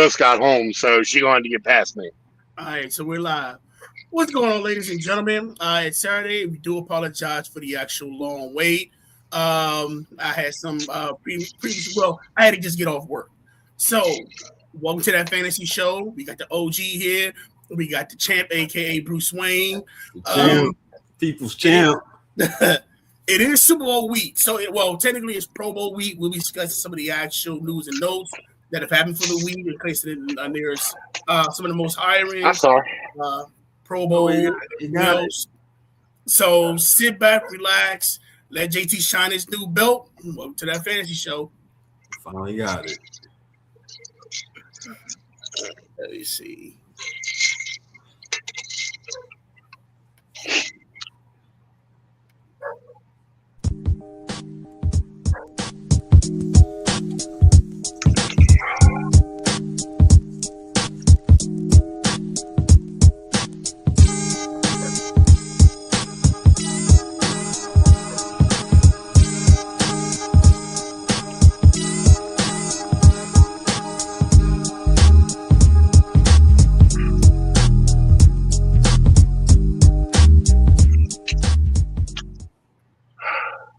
just got home, so she going to get past me. All right, so we're live. What's going on, ladies and gentlemen? It's Saturday. We do apologize for the actual long wait. I had some previous. Well, I had to just get off work. So, welcome to that fantasy show. We got the OG here. We got the champ, aka Bruce Wayne. People's champ. It is Super Bowl week, so technically it's Pro Bowl week. We'll be discussing some of the actual news and notes that have happened for the week and placing it on there's some of the most hiring. I'm sorry. Pro Bowl. So sit back, relax, let JT shine his new belt. Welcome to that fantasy show. Finally got it. Let me see.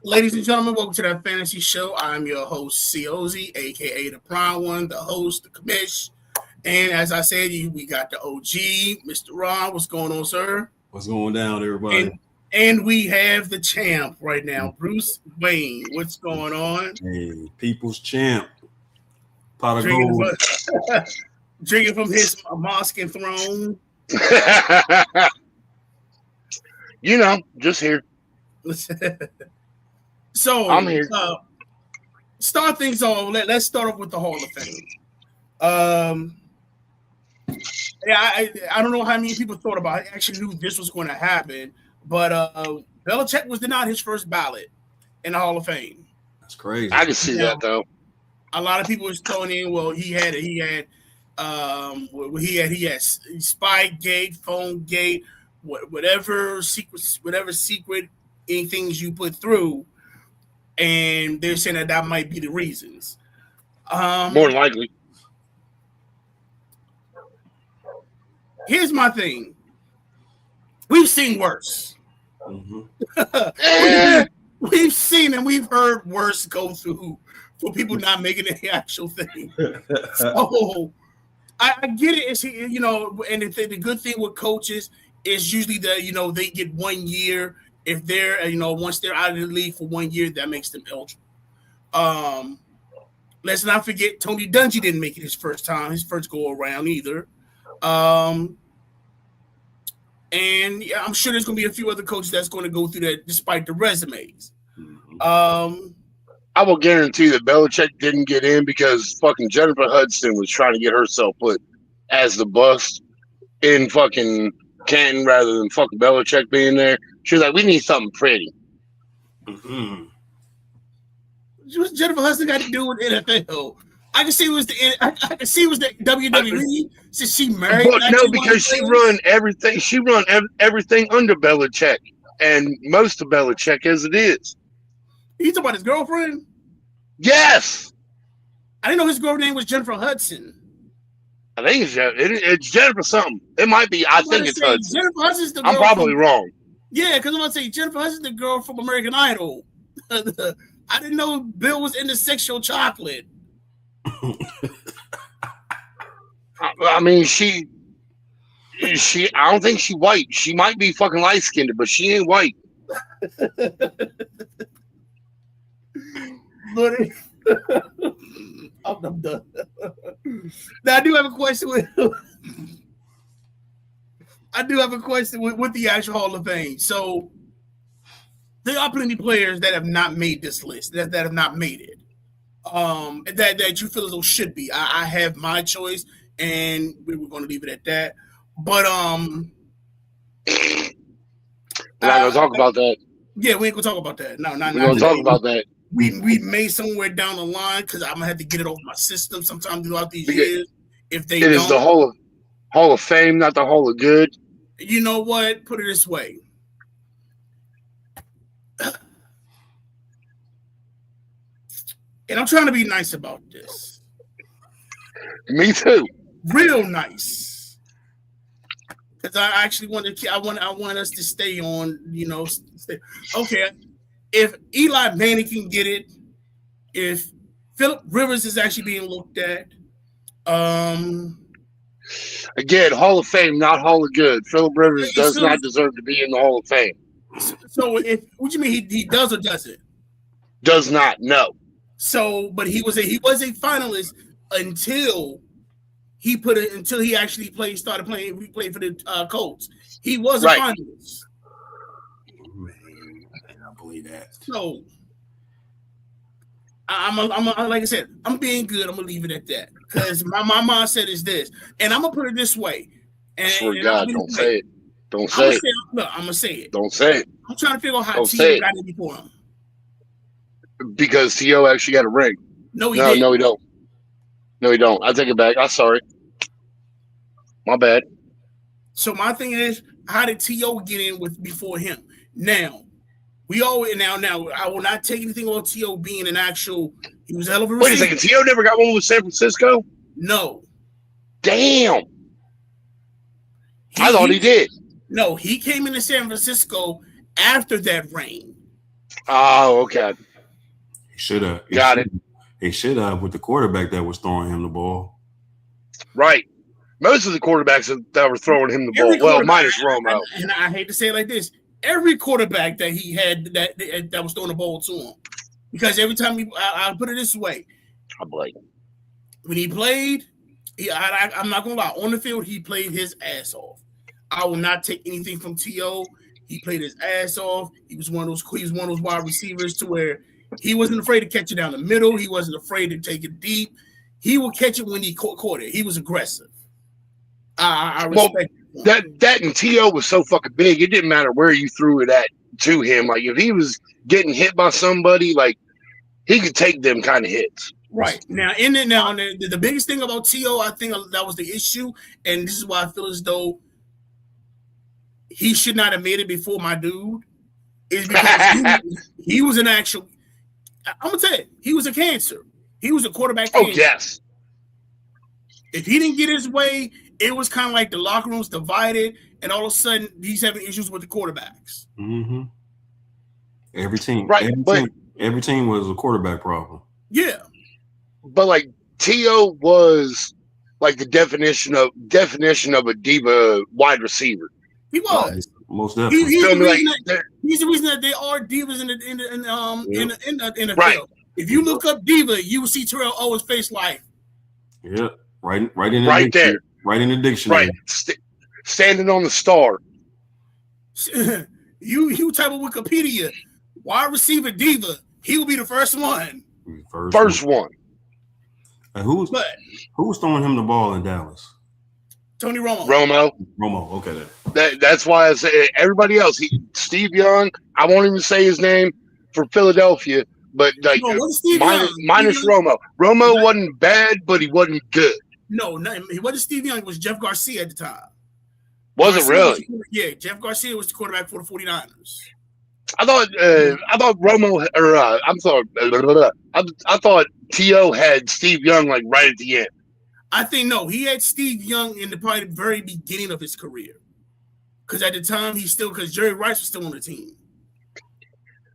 Ladies and gentlemen, welcome to that fantasy show. I'm your host, COZ, aka the Prime One, the host, the commish. And as I said, we got the OG, Mr. Ron. What's going on, sir? What's going down, everybody? And we have the champ right now, Bruce Wayne. What's going on? Hey, people's champ. Pot of gold. Drinking from his mosque and throne. Just here. So I'm here. Start things off. Let's start off with the Hall of Fame. I don't know how many people thought about it. I actually knew this was going to happen, but Belichick was denied his first ballot in the Hall of Fame. That's crazy. I can see that though. A lot of people was throwing in. Well, he had Spygate, Phone Gate, whatever secret things you put through. And they're saying that might be the reasons. More than likely. Here's my thing. We've seen worse. Mm-hmm. We've seen and we've heard worse go through for people not making the actual thing. So I get it. It's, and the good thing with coaches is usually that, they get 1 year. If they're, once they're out of the league for 1 year, that makes them eligible. Let's not forget Tony Dungy didn't make it his first go around either. And yeah, I'm sure there's going to be a few other coaches that's going to go through that despite the resumes. I will guarantee that Belichick didn't get in because fucking Jennifer Hudson was trying to get herself put as the bust in fucking Canton rather than fucking Belichick being there. She was like, we need something pretty. Mm-hmm. What's Jennifer Hudson got to do with NFL? I can see it was the WWE since she married. But no, because she run everything. She run everything under Belichick, and most of Belichick as it is. You talking about his girlfriend? Yes. I didn't know his girlfriend name was Jennifer Hudson. I think it's Jennifer something. It might be. I think it's Hudson. Jennifer Hudson's the girl. I'm probably wrong. Yeah, because I'm going to say Jennifer Hudson's the girl from American Idol. I didn't know Bill was into sexual chocolate. I mean, she. I don't think she's white. She might be fucking light skinned, but she ain't white. I'm done. Now I do have a question with the actual Hall of Fame. So there are plenty of players that have not made this list, that have not made it. That you feel as though should be. I have my choice, and we were going to leave it at that. But we're not gonna talk about that. Yeah, we ain't gonna talk about that. No, not we're gonna talk about that. We may somewhere down the line because I'm gonna have to get it off my system sometime throughout these years. If they it is the Hall of Fame, not the Hall of Good. You know what? Put it this way. And I'm trying to be nice about this. Me too. real nice. Because I actually I want us to stay on, okay. If Eli Manning can get it, if Phillip Rivers is actually being looked at, again, Hall of Fame, not Hall of Good. Phillip Rivers does not deserve to be in the Hall of Fame. So, what do you mean he does or doesn't? Does not, no. So, but he was a finalist until he actually started playing. He played for the Colts. He was a finalist. Man, I believe that. So, I'm like I said, I'm being good. I'm gonna leave it at that because my mindset is this, and I'm gonna put it this way. And, swear to God, don't say it. Don't say it. Look, I'm gonna say it. Don't say it. I'm trying to figure out how T.O. got it before him. Because T.O. actually got a ring. No, he didn't. No, he don't. No, he don't. I take it back. I'm sorry. My bad. So my thing is, how did T.O. get in before him? Now, I will not take anything on T.O. being an actual. He was a hell of a receiver. Wait a second. T.O. never got one with San Francisco? No. Damn. I thought he did. No, he came into San Francisco after that reign. Oh, okay. He should have. Got it. He should have with the quarterback that was throwing him the ball. Right. Most of the quarterbacks that were throwing him the ball, well, minus Romo. And I hate to say it like this, every quarterback that he had that was throwing the ball to him. Because every time I'll put it this way. When he played, I'm not going to lie, on the field, he played his ass off. I will not take anything from T.O. He played his ass off. He was one of those wide receivers to where he wasn't afraid to catch it down the middle. He wasn't afraid to take it deep. He would catch it when he caught it. He was aggressive. I respect that and T.O. was so fucking big, it didn't matter where you threw it at to him. Like, if he was getting hit by somebody, like, he could take them kind of hits. Right. Now, the biggest thing about T.O., I think that was the issue, and this is why I feel as though he should not have made it before my dude, is because he was an actual – I'm going to tell you, he was a cancer. He was a quarterback cancer. Oh, yes. If he didn't get his way, it was kind of like the locker room's divided, and all of a sudden, he's having issues with the quarterbacks. Mm-hmm. Every team. Right. Every team was a quarterback problem. Yeah. But, like, T.O. was, like, the definition of a diva wide receiver. He was. Most definitely. He's the reason that there are divas in the NFL. Right. If you look up diva, you will see Terrell Owens' face like. Yeah, right in the right there, right in the dictionary. Right, standing on the star. You type of Wikipedia, wide receiver diva, he will be the first one. First one. And who was throwing him the ball in Dallas? Tony Romo. Romo. Okay, that's why I say everybody else. Steve Young. I won't even say his name for Philadelphia, but like minus Romo. Romo wasn't bad, but he wasn't good. No, he wasn't Steve Young. It was Jeff Garcia at the time. Was it really? Yeah, Jeff Garcia was the quarterback for the 49ers. I thought Romo, or I'm sorry, I thought T.O. had Steve Young like right at the end. I think no, he had Steve Young in probably the very beginning of his career, because at the time because Jerry Rice was still on the team.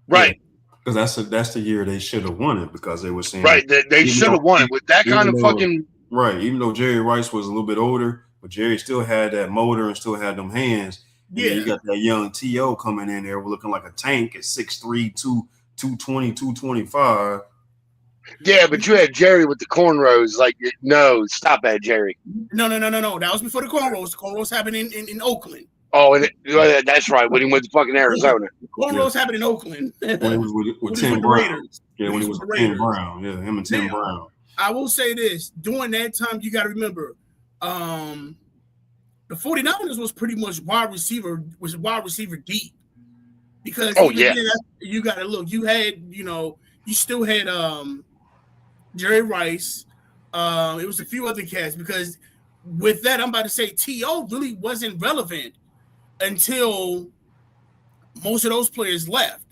Right. Because that's the year they should have won it, because they were saying right they should have won it with that kind of fucking right. Even though Jerry Rice was a little bit older, but Jerry still had that motor and still had them hands. Yeah, you got that young T.O. coming in there looking like a tank at 6'3", 220, 225. Yeah, but you had Jerry with the cornrows. Like, no, stop that, Jerry. No. That was before the cornrows. The cornrows happened in Oakland. Oh, and that's right. When he went to fucking Arizona. The cornrows happened in Oakland. When he was with Tim Brown. Yeah, when he was with Tim Brown. Yeah, him and Tim Brown. I will say this. During that time, you got to remember, the 49ers was pretty much wide receiver deep. Because you got to look. You had, you still had Jerry Rice. It was a few other cats, because with that, I'm about to say T.O. really wasn't relevant until most of those players left.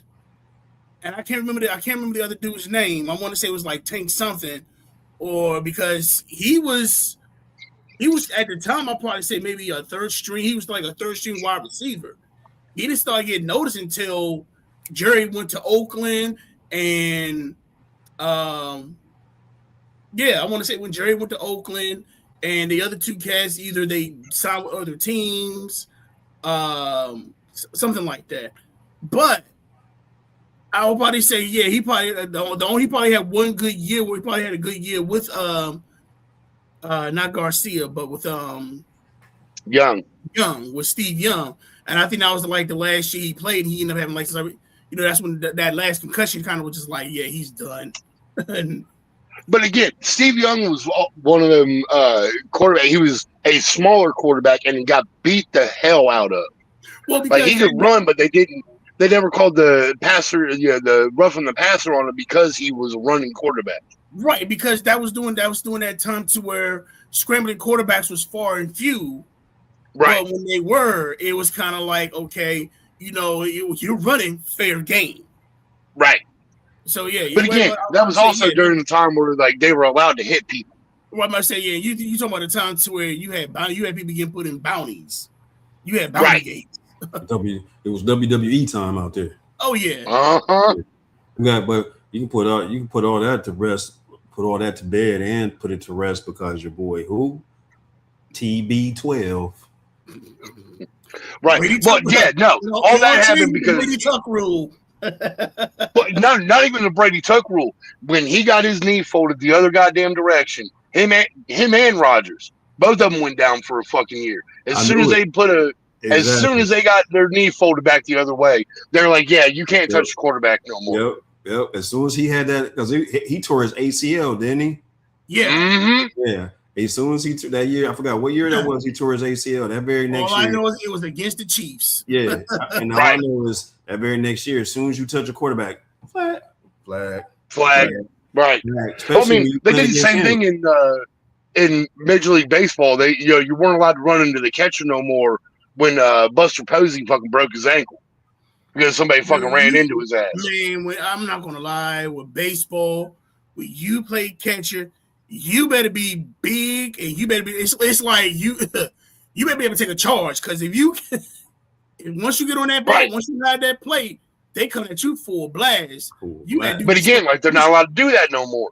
And I can't remember the other dude's name. I want to say it was like Tank something, or because he was He was at the time. I'll probably say maybe a third string. He was like a third string wide receiver. He didn't start getting noticed until Jerry went to Oakland, and I want to say when Jerry went to Oakland, and the other two cats either they signed with other teams, something like that. But I would probably say, yeah, he probably he probably had one good year where he probably had a good year with not Garcia, but with Young with Steve Young, and I think that was like the last year he played. He ended up having like, that's when that last concussion kind of was just like, yeah, he's done. But again, Steve Young was one of them quarterback. He was a smaller quarterback, and he got beat the hell out of. Well, like he could run, but they didn't. They never called the passer, the roughing the passer on him because he was a running quarterback. Right, because that was during that time to where scrambling quarterbacks was far and few. Right. But when they were, it was kind of like, okay, you're running fair game. Right. So yeah. But again, that was also during the time where like they were allowed to hit people. Well, I must say, yeah, you talking about the time to where you had people getting put in bounties. You had bounty gates. It was WWE time out there. Oh yeah. But you can put all that to rest, put all that to bed, and put it to rest because your boy who TB12. Right. But yeah, no, all that happened because Brady Tuck rule. But not even the Brady Tuck rule. When he got his knee folded the other goddamn direction, him and Rodgers, both of them went down for a fucking year. As soon as they got their knee folded back the other way, they're like, yeah, you can't touch the quarterback no more. Yep. As soon as he had that, because he tore his ACL, didn't he? Yeah. Mm-hmm. Yeah. As soon as he took that year, I forgot what year that was. He tore his ACL that very next year. All I know is it was against the Chiefs. Yeah, and all I know is that very next year, as soon as you touch a quarterback, flag. Right. I mean, they did the same thing in Major League Baseball. They you weren't allowed to run into the catcher no more when Buster Posey fucking broke his ankle because somebody fucking ran into his ass. Man, I'm not gonna lie, with baseball, when you play catcher, you better be big and you better be. It's like you better be able to take a charge because once you get on that plate, once you ride that plate, they come at you full blast. But again, like they're not allowed to do that no more.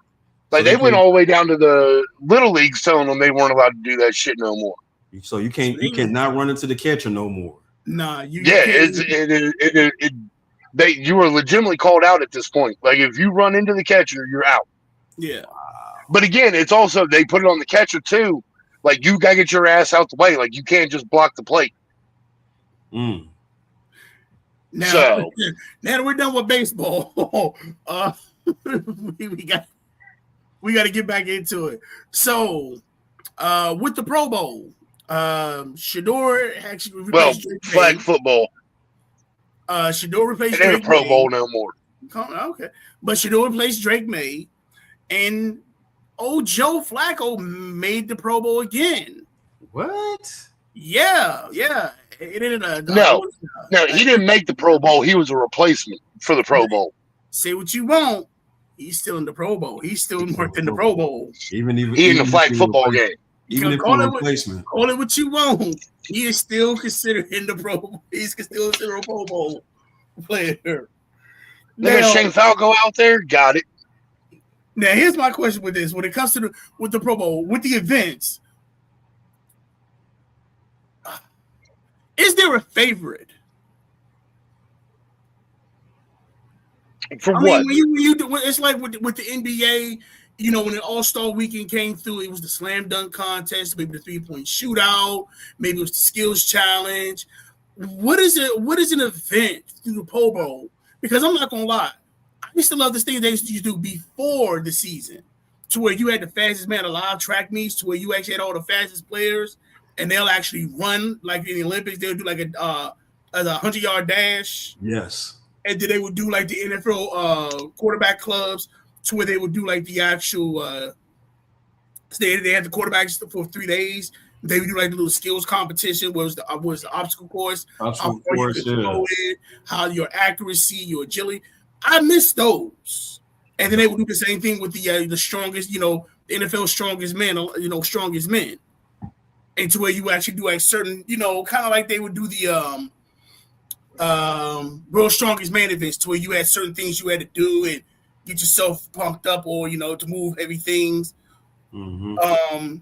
Like they went all the way down to the little leagues telling them they weren't allowed to do that shit no more. So you cannot run into the catcher no more. Nah, you were legitimately called out at this point. Like if you run into the catcher, you're out. Yeah. But again, it's also they put it on the catcher too. Like you gotta get your ass out the way. Like you can't just block the plate. Mm. Now that we're done with baseball, we got to get back into it. So, with the Pro Bowl, Shador actually replaced flag football. Shador replaced It ain't Drake a Pro May. Bowl no more. Okay, but Shador replaced Drake May, and Joe Flacco made the Pro Bowl again. What? Yeah. It ended No, he didn't make the Pro Bowl. He was a replacement for the Pro Bowl. Say what you want. He's still in the Pro Bowl. He's still worked in the Pro Bowl. He in the flag football game. Even if call you're a replacement. Call it what you want. He is still considered in the Pro Bowl. He's still considered a Pro Bowl player. Now, Shane Falco out there, got it. Now, here's my question with this. When it comes to with the Pro Bowl, with the events, is there a favorite? For what? It's like with the NBA, when the All-Star weekend came through, it was the slam dunk contest, maybe the 3-point shootout, maybe it was the skills challenge. What is it? What is an event through the Pro Bowl? Because I'm not gonna lie, I used to love this thing they used to do before the season, to where you had the fastest man alive track meets, to where you actually had all the fastest players, and they'll actually run like in the Olympics. They'll do like a 100-yard dash. Yes. And then they would do like the NFL quarterback clubs, to where they would do like the actual. They had the quarterbacks for 3 days. They would do like the little skills competition. Was the obstacle course? How your accuracy, your agility. I miss those. And then they would do the same thing with the strongest, the NFL strongest men, strongest men. and to where you actually do like certain, kind of like they would do the World's Strongest Man events, to where you had certain things you had to do and get yourself pumped up, or to move heavy things. Mm-hmm.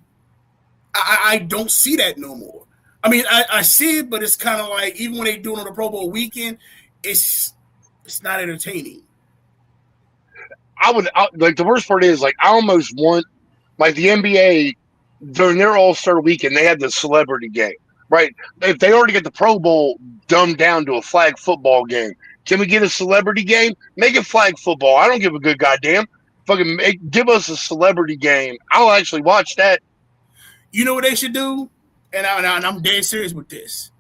I don't see that no more. I mean, I see it, but it's kind of like, even when they do it on the Pro Bowl weekend, it's not entertaining. Like, the worst part is, like, I almost want, like, the NBA during their All-Star weekend, they had the celebrity game, right? If they already get the Pro Bowl dumbed down to a flag football game, can we get a celebrity game? Make it flag football. I don't give a good goddamn. Fucking give us a celebrity game. I'll actually watch that. You know what they should do? And I'm dead serious with this.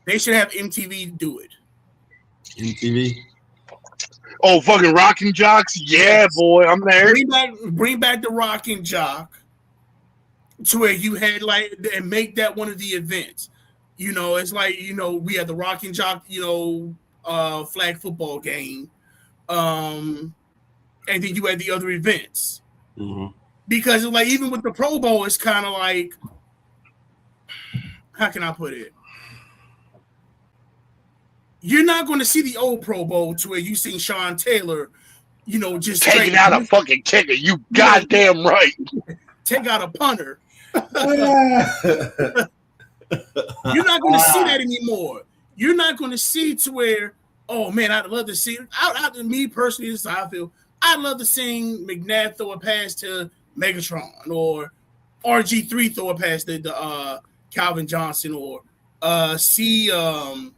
They should have MTV do it. MTV? Oh, fucking Rockin' Jocks? Yeah, yes. Boy, I'm there. Bring back the Rockin' Jock to where you had, like, and make that one of the events. It's like, we had the Rockin' Jock, flag football game. And then you had the other events. Mm-hmm. Because, like, even with the Pro Bowl, it's kind of like, how can I put it? You're not going to see the old Pro Bowl to where you see Sean Taylor, just taking out a fucking kicker. You goddamn right. Take out a punter. You're not going to see that anymore. You're not going to see to where, oh man, I'd love to see. Me personally, this is how I feel. I'd love to see McNabb throw a pass to Megatron, or RG3 throw a pass to Calvin Johnson, or I'm trying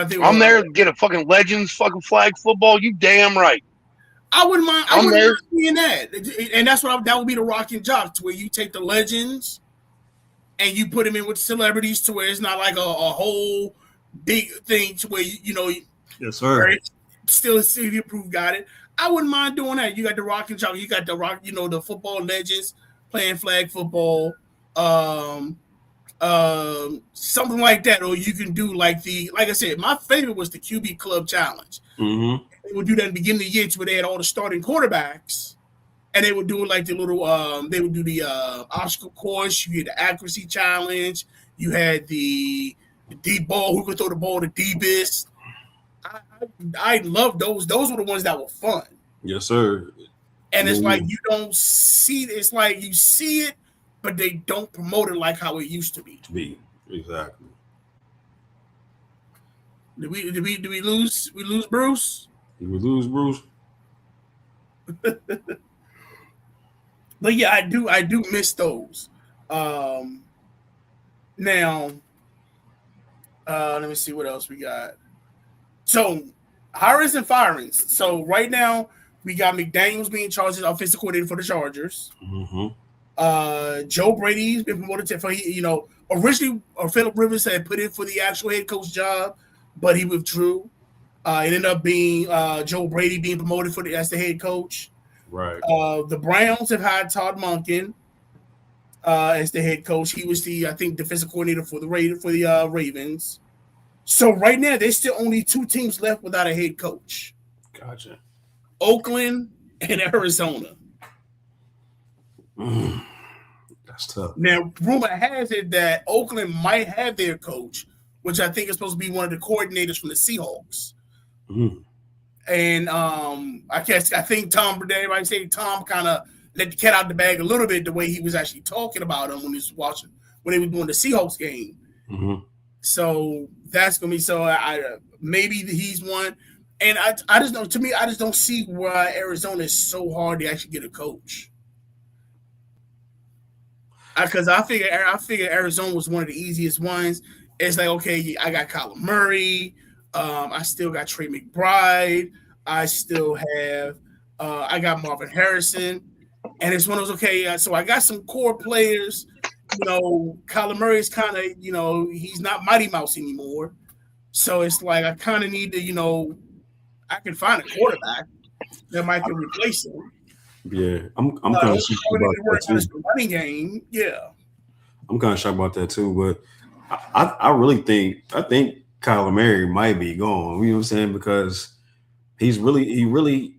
to think. I'm there to get a fucking Legends fucking flag football. You damn right. I wouldn't mind. I wouldn't mind seeing that, and that's that would be the Rockin' Jock, to where you take the legends and you put them in with celebrities, to where it's not like a whole big thing, to where yes, sir. Still city approved got it. I wouldn't mind doing that. You got the Rockin' Jock, you got the football legends playing flag football. Something like that, or you can do like I said, my favorite was the QB Club Challenge. Mm-hmm. They would do that in the beginning of the year, where they had all the starting quarterbacks, and they would do like the little they would do the obstacle course. You had the accuracy challenge. You had the deep ball, who could throw the ball the deepest. I love those. Those were the ones that were fun. Yes, sir. And it's like you don't see it. It's like you see it, but they don't promote it like how it used to be. Exactly. Did we lose? We lose Bruce? Did we lose Bruce? But yeah, I do miss those. Now, let me see what else we got. So, hirings and firings. So right now we got McDaniels being charged as offensive coordinator for the Chargers. Mm-hmm. Joe Brady's been promoted for originally Phillip Rivers had put in for the actual head coach job, but he withdrew. It ended up being Joe Brady being promoted as the head coach. Right. The Browns have hired Todd Monken as the head coach. He was the defensive coordinator for the Ravens. So right now there's still only two teams left without a head coach. Gotcha. Oakland and Arizona. That's tough. Now, rumor has it that Oakland might have their coach, which I think is supposed to be one of the coordinators from the Seahawks. Mm. And I think everybody say Tom kind of let the cat out the bag a little bit, the way he was actually talking about him when they were doing the Seahawks game. Mm-hmm. So that's gonna be maybe he's one. And I just know, to me, I just don't see why Arizona is so hard to actually get a coach. Because I figure Arizona was one of the easiest ones. It's like, okay, I got Kyler Murray. I still got Trey McBride. I still have I got Marvin Harrison. And it's one of those, okay, so I got some core players. Kyler Murray is kind of, he's not Mighty Mouse anymore. So it's like I kind of need to, I can find a quarterback that might can replace him. Yeah, I'm kind of shocked about that too. Running game, yeah. I'm kind of shocked about that too, but I really think Kyler Murray might be gone. You know what I'm saying? Because he really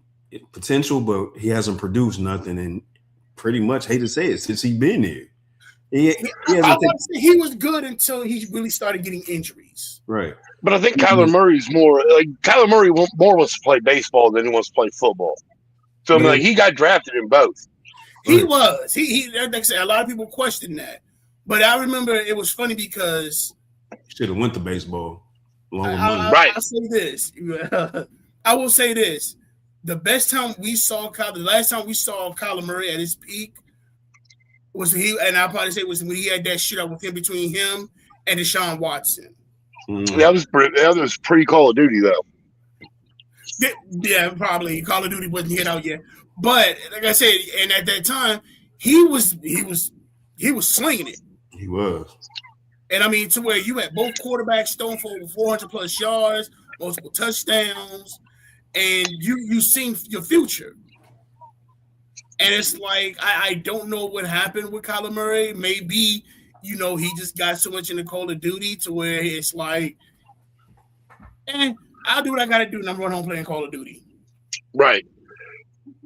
potential, but he hasn't produced nothing, and pretty much hate to say it since he's been here. He was good until he really started getting injuries. Right. But I think Kyler Murray's more like Kyler Murray more wants to play baseball than he wants to play football. So I mean, like he got drafted in both. He was. He like I said, a lot of people question that. But I remember it was funny because should have went to baseball. I'll say this. I will say this. The last time we saw Kyler Murray at his peak was I'll probably say it was when he had that shootout with him between him and Deshaun Watson. Mm-hmm. That was pre-Call of Duty though. Yeah, probably Call of Duty wasn't hit out yet. But like I said, and at that time, he was slinging it. He was. And I mean, to where you had both quarterbacks thrown for over 400 plus yards, multiple touchdowns, and you seen your future. And it's like I don't know what happened with Kyler Murray. Maybe he just got so much into Call of Duty to where it's like, I'll do what I got to do, and I'm running home playing Call of Duty. Right.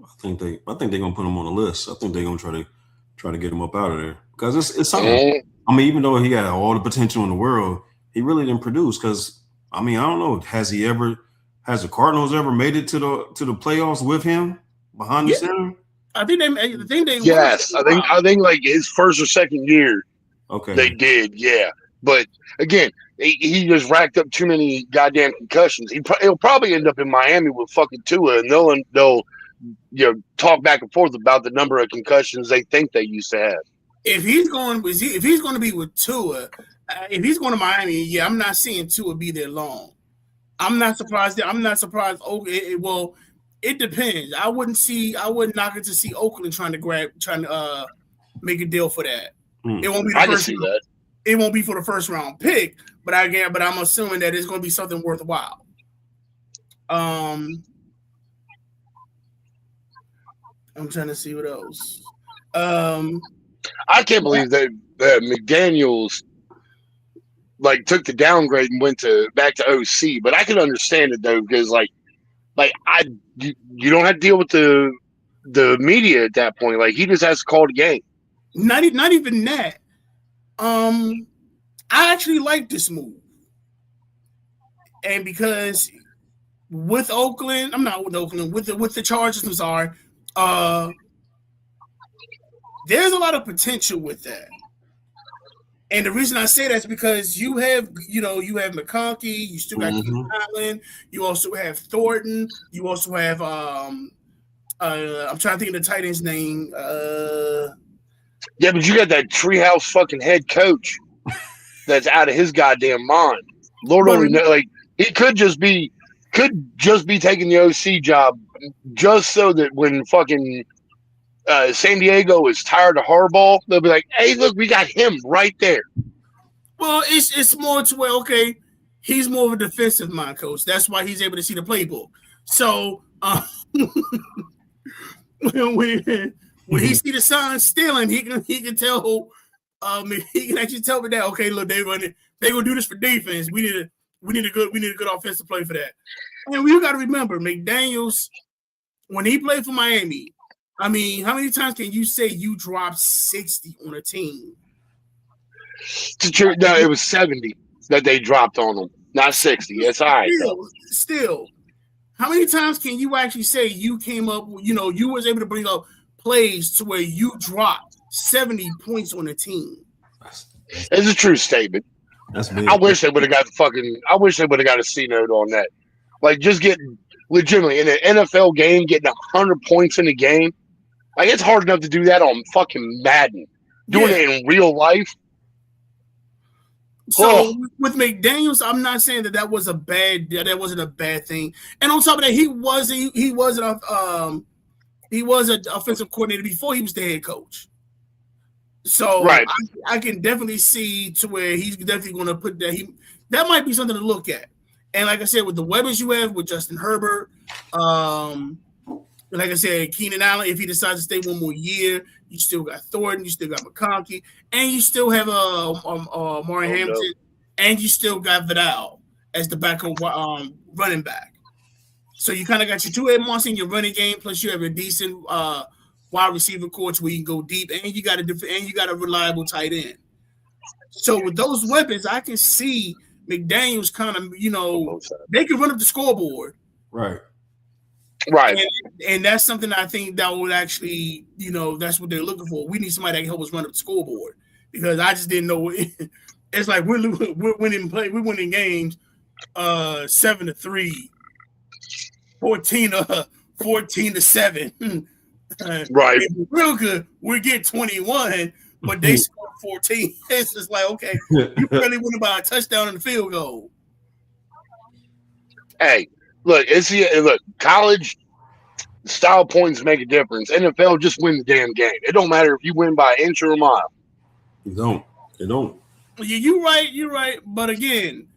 I think they're gonna put him on a list. I think they're gonna try to get him up out of there because it's something. I mean, even though he had all the potential in the world, he really didn't produce. Because I mean, I don't know. Has the Cardinals ever made it to the playoffs with him behind the center? I think they. Yes, I think like his first or second year. Okay. They did, yeah. But again, he just racked up too many goddamn concussions. He'll probably end up in Miami with fucking Tua, and they'll talk back and forth about the number of concussions they think they used to have. If he's going to be with Tua, if he's going to Miami, I'm not seeing Tua be there long. I'm not surprised. Oh, it depends. I wouldn't knock it to see Oakland trying to make a deal for that. It won't be the first. That. It won't be for the first round pick, but I'm assuming that it's going to be something worthwhile. I'm trying to see what else. I can't believe that McDaniels took the downgrade and went back to OC, but I can understand it though because you don't have to deal with the media at that point. Like he just has to call the game. Not even that. I actually like this move, and because with Oakland, I'm not with Oakland with the Chargers. I'm sorry. There's a lot of potential with that. And the reason I say that is because you have McConkey, you still got Keenan Allen, you also have Thornton, you also have I'm trying to think of the tight end's name. Yeah, but you got that treehouse fucking head coach that's out of his goddamn mind. Lord only knows, he could just be taking the OC job just so that when fucking San Diego is tired of Harbaugh, they'll be like, "Hey, look, we got him right there." Well, it's more to where he's more of a defensive mind coach. That's why he's able to see the playbook. So when he see the sign stealing, he can tell. He can actually tell me that look, they gonna do this for defense. We need a good offensive play for that. And we got to remember McDaniels when he played for Miami. I mean, how many times can you say you dropped 60 on a team? No, it was 70 that they dropped on them, not 60. It's all right. Still, how many times can you actually say you came up, you was able to bring up plays to where you dropped 70 points on a team? It's a true statement. That's big. I wish they would have got a C note on that. Just getting legitimately in an NFL game, getting 100 points in a game. It's hard enough to do that on fucking Madden. Doing it in real life. So with McDaniels, I'm not saying that wasn't a bad thing. And on top of that, he was an offensive coordinator before he was the head coach. So right. I can definitely see to where he's definitely going to put that. That might be something to look at. And like I said, with the weapons you have with Justin Herbert, like I said, Keenan Allen, if he decides to stay one more year, you still got Thornton, you still got McConkey, and you still have Maury Hamilton, and you still got Vidal as the backup running back. So you kind of got your two-head monster in your running game, plus you have a decent wide wide receiver coach where you can go deep, and you got a reliable tight end. So with those weapons, I can see McDaniels kind of, they can run up the scoreboard. Right. Right. And that's something I think that would actually, that's what they're looking for. We need somebody that can help us run up the scoreboard because I just didn't know. It's like we're winning games 7-3, 14-7. Right. If we're real good, we get 21, but they score 14. It's just like, okay, you really win by a touchdown and a field goal. Hey, look, college style points make a difference. NFL just win the damn game. It don't matter if you win by an inch or a mile. It don't. You're right. But again,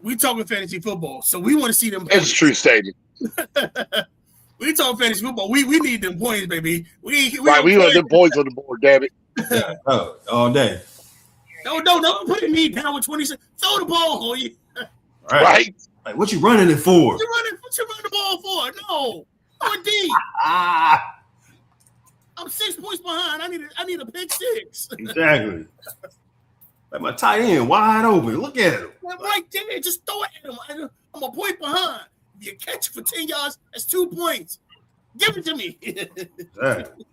we talking fantasy football, so we want to see them points. It's a true statement. We talk fantasy football. We need them points, baby. We want them points on the board, damn it. All day. No, don't put me down with 26. Throw the ball, you. Right. Like, what you running it for? What you running the ball for? No. Or D. I'm 6 points behind. I need a pick six. Exactly. Like my tight end wide open. Look at him. Right there. Just throw it at him. I'm a point behind. If you catch it for 10 yards, that's 2 points. Give it to me. Exactly.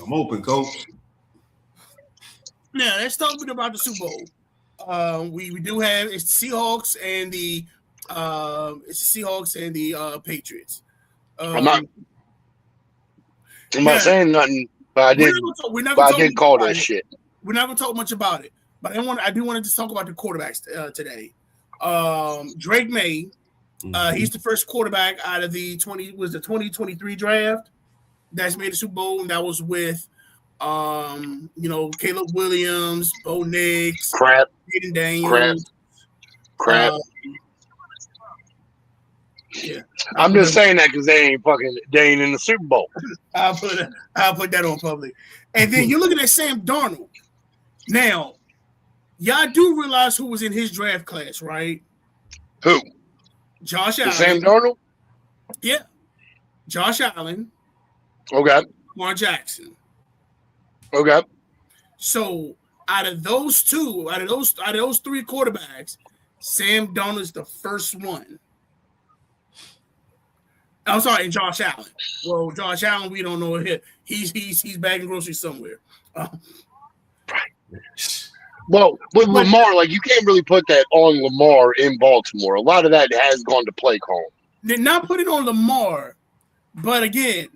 I'm open, coach. Now let's talk a bit about the Super Bowl. We do have it's the Seahawks and the Patriots. I'm not saying nothing, but I did call that shit. We're not gonna talk much about it, but I do want to just talk about the quarterbacks today. Drake May, he's the first quarterback out of the 2023 draft that's made the Super Bowl, and that was with Caleb Williams, Bo Nix, Jaden Daniels, yeah. I'm just saying that because they ain't in the Super Bowl. I'll put that on public. And then you're looking at Sam Darnold. Now, y'all do realize who was in his draft class, right? Who? Josh Allen. Sam Darnold? Yeah. Josh Allen. Okay. Lamar Jackson. Okay. So out of those three quarterbacks, Sam Darnold is the first one. I'm sorry, and Josh Allen. Well, Josh Allen, we don't know him. He's bagging groceries somewhere. Right. Well, with Lamar, like you can't really put that on Lamar in Baltimore. A lot of that has gone to play call. Did not put it on Lamar, but again,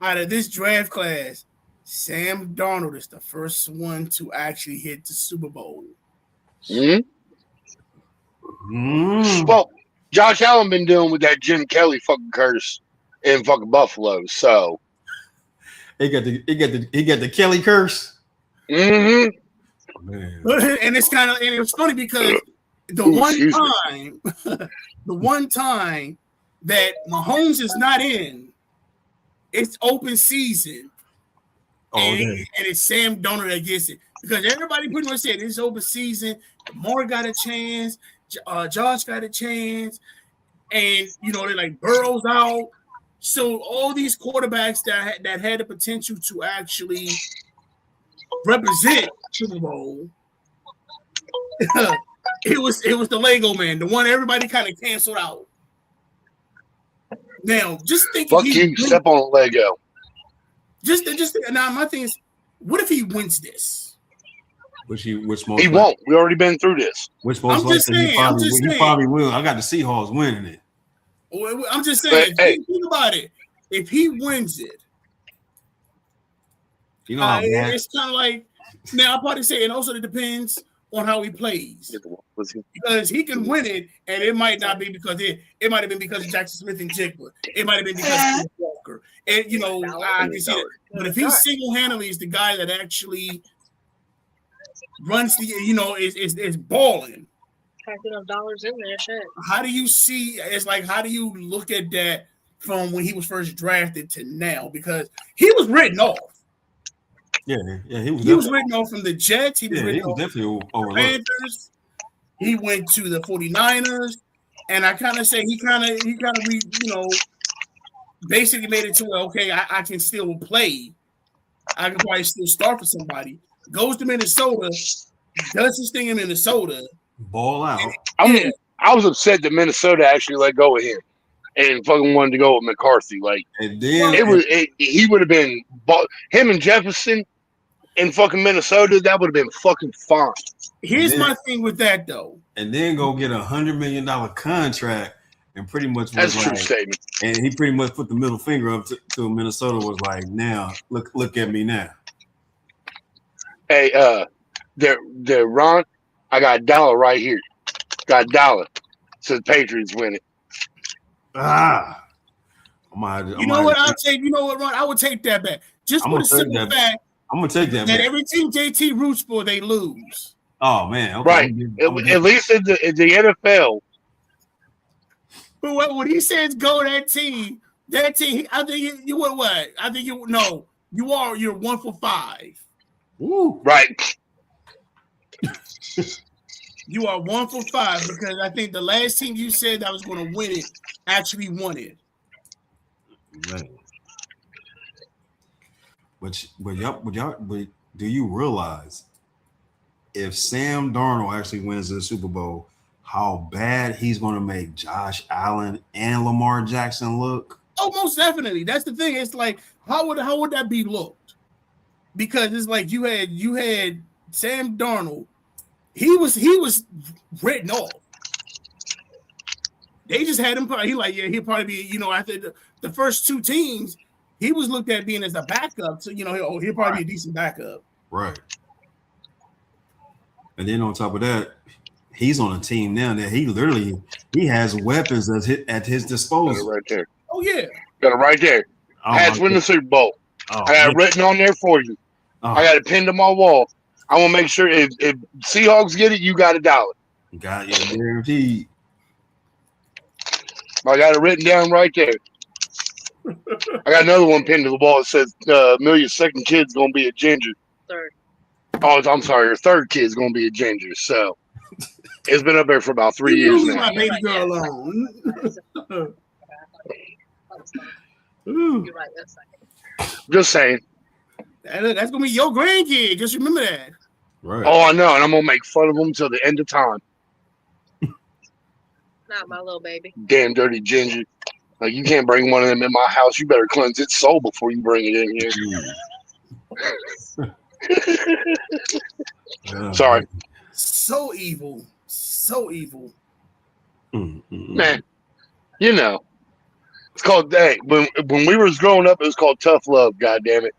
out of this draft class, Sam Darnold is the first one to actually hit the Super Bowl. Well, Josh Allen been dealing with that Jim Kelly fucking curse in fucking Buffalo, so he got the Kelly curse. Man. And it was funny because the one time that Mahomes is not in, it's open season. And it's Sam Darnold that gets it. Because everybody pretty much said it's open season. Lamar got a chance. Josh got a chance. And, they're like Burrow's out. So all these quarterbacks that had the potential to actually represent Super Bowl, it was the Lego man, the one everybody kind of canceled out. Now, just think. Fuck you, step on Lego. Just now, my thing is, what if he wins this? He won't. We already been through this. Which most likely he probably will. I got the Seahawks winning it. I'm just saying. Think about it. If he wins it, it's kind of like now. I'll probably say, and also it depends on how he plays, because he can win it, and it might not be because it might have been because of Jackson Smith and Jigba. It might have been because of Walker. And I can see it. But if he single-handedly is the guy that actually runs the, is balling. Packing up dollars in there, shit. How do you see? It's like, how do you look at that from when he was first drafted to now? Because he was written off. Yeah, he was written off from the Jets. He was definitely from the Panthers. He went to the 49ers, and I kind of say he kind of basically made it to where, okay, I can still play. I can probably still start for somebody. Goes to Minnesota, does his thing in Minnesota. Ball out. I was upset that Minnesota actually let go of him and fucking wanted to go with McCarthy. Like, And then he would have been him and Jefferson in fucking Minnesota. That would have been fucking fine. Here's my thing with that though. And then go get $100 million contract and pretty much that's a true statement. And he pretty much put the middle finger up to Minnesota. Was like, now look at me now. Hey, there, Ron. I got $1 right here. Got $1. Says Patriots win it. You know what? I'll take. You know what, Ron? I would take that back. Just for the simple fact. I'm gonna take that. That every team JT roots for, they lose. Oh man, okay. Right. At least in the NFL. But when he says go that team, I think you would what? I think you're 1 for 5. Ooh. Right. You are 1 for 5 because I think the last team you said that was going to win it actually won it. Man. But do you realize if Sam Darnold actually wins the Super Bowl, how bad he's going to make Josh Allen and Lamar Jackson look? Oh, most definitely. That's the thing. It's like how would that be looked? Because it's like you had Sam Darnold. He was written off. They just had him. He'll probably be, after the first 2 teams, he was looked at being as a backup. So, he'll probably be a decent backup. Right. And then on top of that, he's on a team now that he has weapons at his disposal. Right there. Oh, yeah. Got it right there. Pats win the Super Bowl. I got it written on there for you. I got it pinned to my wall. I want to make sure if Seahawks get it, you got $1. Got it guaranteed. I got it written down right there. I got another one pinned to the wall. It says Amelia's second kid's going to be a ginger. Third. Oh, I'm sorry. Her third kid's going to be a ginger. So it's been up there for about 3 years now. My baby girl alone. You're right. That's Just saying. That's going to be your grandkid. Just remember that. Right. Oh, I know. And I'm going to make fun of them until the end of time. not my little baby. Damn dirty ginger. Like, you can't bring one of them in my house. You better cleanse its soul before you bring it in here. Sorry. So evil. So evil. Man, it's called, hey, when we was growing up, it was called tough love, goddammit.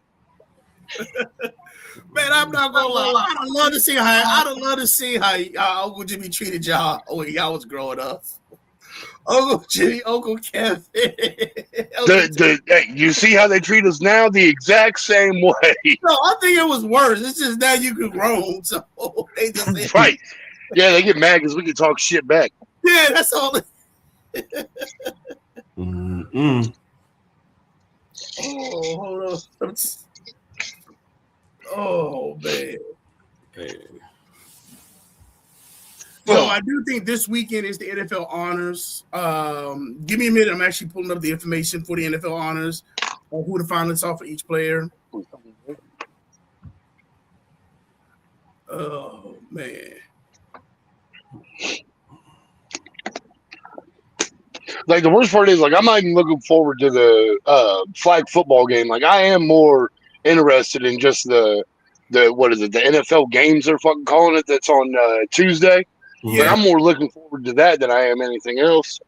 Man, I'm not gonna lie. I'd love to see how Uncle Jimmy treated y'all when y'all was growing up. Uncle Jimmy, Uncle Kevin. Hey, you see how they treat us now? The exact same way. No, I think it was worse. It's just now you can grow, so they just right. Yeah, they get mad because we can talk shit back. Yeah, that's all. Mm-mm. Oh, hold on. Oh, man. Hey. So I do think this weekend is the NFL honors. Give me a minute. I'm actually pulling up the information for the NFL honors, who the finalists are for each player. Oh, man. Like, the worst part is, like, I'm not even looking forward to the flag football game. Like, I am more interested in just the what is it, the NFL games they're fucking calling it, that's on Tuesday. Yeah, I'm more looking forward to that than I am anything else.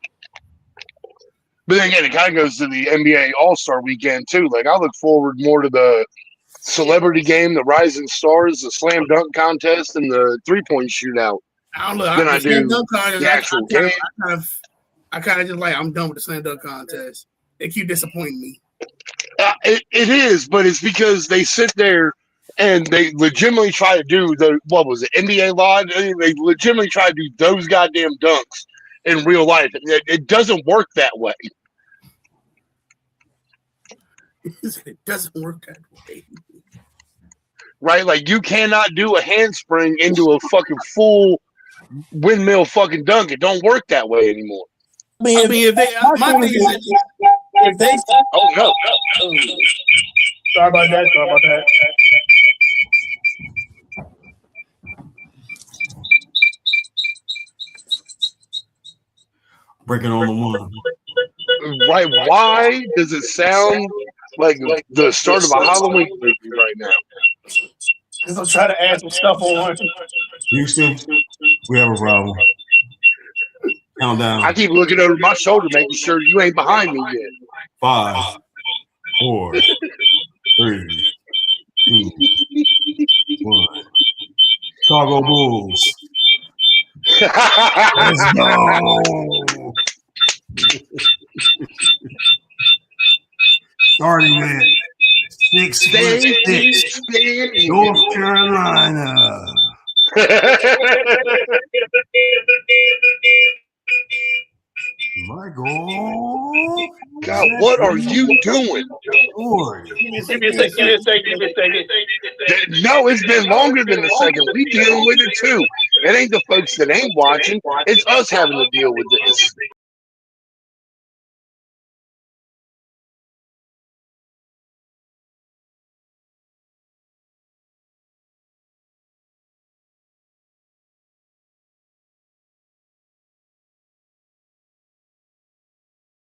But then again, it kind of goes to the NBA All-Star weekend too. Like, I look forward more to the celebrity game, the Rising Stars, the slam dunk contest, and the 3-point shootout. I do the actual game. I kind of just like, I'm done with the slam dunk contest. They keep disappointing me. It is, but it's because they sit there and they legitimately try to do NBA Live? They legitimately try to do those goddamn dunks in real life. It doesn't work that way. It doesn't work that way. Right? Like, you cannot do a handspring into a fucking full windmill fucking dunk. It don't work that way anymore. I mean, if if they, Oh no! sorry about that. Breaking on the one. Right? Why does it sound like the start of a Halloween movie right now? Because I'm trying to add some stuff on. Houston, we have a problem. Countdown. I keep looking over my shoulder, making sure you ain't behind me yet. 5, 4, 3, 2, 1. Chicago Bulls. Let's go. Starting at 6'6", North Carolina. Michael. God, what are you doing? Give me a second. No, it's been longer than a second. We dealing with it too. It ain't the folks that ain't watching. It's us having to deal with this.